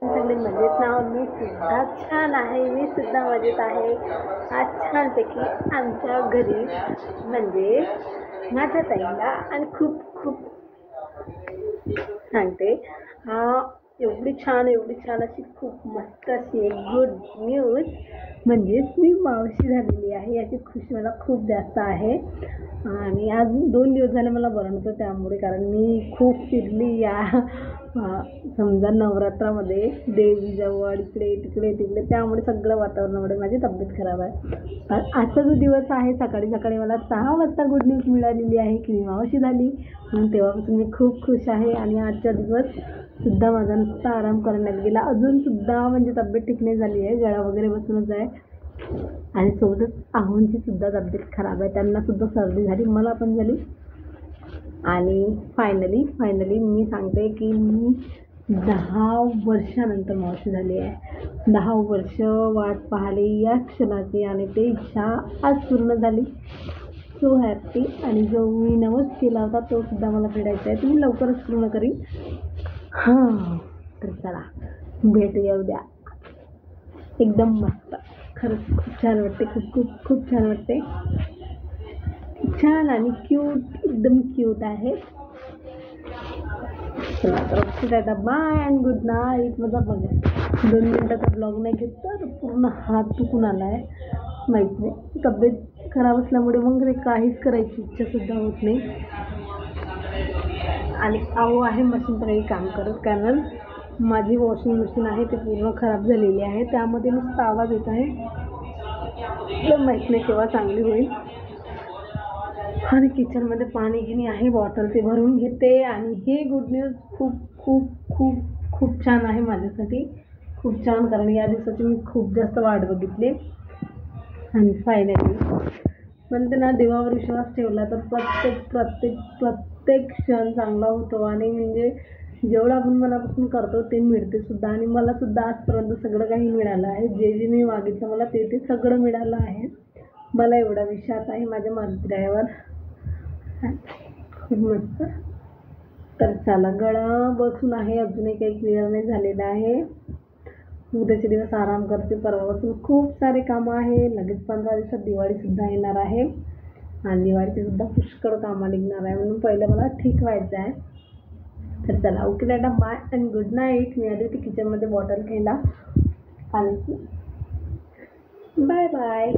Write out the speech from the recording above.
सगळे मजेत ना? मी सुद्धा छान आहे. मी सुद्धा मजेत आहे. आज छानपैकी आमच्या घरी म्हणजे माझ्या ताईला आणि खूप खूप सांगते एवढी छान अशी खूप मस्त अशी एक गुड न्यूज म्हणजेच मी मावशी झालेली आहे याची खुशी मला खूप जास्त आहे. आणि आज 2 दिवस झाले मला बरं नव्हतं त्यामुळे, कारण मी खूप फिरली या समजा नवरात्रामध्ये देवीजवळ इकडे तिकडे त्यामुळे सगळं वातावरणामुळे माझी तब्येत खराब आहे. आजचा जो दिवस आहे सकाळी मला 6 वाजता गुड न्यूज मिळालेली आहे की मी मावशी झाली, म्हणून तेव्हापासून मी खूप खुश आहे. आणि आजचा दिवस सुद्धा माझा नुसता आराम करण्यात गेला. अजूनसुद्धा म्हणजे तब्येत ठीक नाही झाली आहे, गळा वगैरे बसूनच आहे. आणि सोबतच आहोंची सुद्धा तब्येत खराब आहे, त्यांना सुद्धा सर्दी झाली, मला पण झाली. आणि फायनली मी सांगते की मी 10 वर्षानंतर मावशी झाली आहे. 10 वर्ष वाट पाहिली या क्षणाची आणि ते इच्छा आज पूर्ण झाली. So happy. आणि जो मी नवस केला होता तो सुद्धा मला फेडायचा आहे, तुम्ही लवकरच पूर्ण करीन. तर चला भेटूया उद्या. एकदम मस्त, खरंच खूप छान वाटते, खूप छान वाटते. छान आणि क्यूट, एकदम क्यूट आहे. चला तर बाय अँड गुड नाईट. माझा बघा 2 मिनिटाचा ब्लॉग नाही घेत तर पूर्ण हात दुखून आला आहे, माहीत नाही, तब्येत खराब असल्यामुळे मग ते काहीच करायची इच्छासुद्धा होत नाही. आणि आहो आहे मशीन तर काही काम करत, कारण माझी वॉशिंग मशीन आहे ते पूर्ण खराब झालेली आहे, त्यामध्ये नुसता आवाज येत आहे. माहीत नाही केव्हा चांगली होईल. आणि किचनमध्ये पाणी गिनी आहे, बॉटल ते भरून घेते. आणि हे गुड न्यूज खूप छान आहे माझ्यासाठी, खूप छान, कारण या दिवसाची मी खूप जास्त वाट बघितली. आणि फायनली म्हणते ना, देवावर विश्वास ठेवला तर प्रत्येक क्षण चांगला होतो. आणि म्हणजे जेवढं आपण मनापासून करतो ते मिळते सुद्धा. आणि मला सुद्धा आजपर्यंत सगळं काही मिळालं आहे, जे मी मागितलं मला ते सगळं मिळालं आहे. मला एवढा विश्वास आहे माझ्या मागितल्यावर, खूप मस्त. तर चला, गळा बसून आहे, अजूनही काही क्लिअर नाही झालेलं आहे. उद्याचे दिवस आराम करते, परवापासून खूप सारे कामं आहे. लगेच 15 दिवसात दिवाळीसुद्धा येणार आहे आणि दिवाळीची सुद्धा पुष्कळ कामं निघणार आहे, म्हणून पहिलं मला ठीक व्हायचं आहे. तर चला, ओके दादा, बाय अँड गुड नाईट. मी आली होती किचनमध्ये बॉटल घ्यायला, पाण्याची. Bye bye.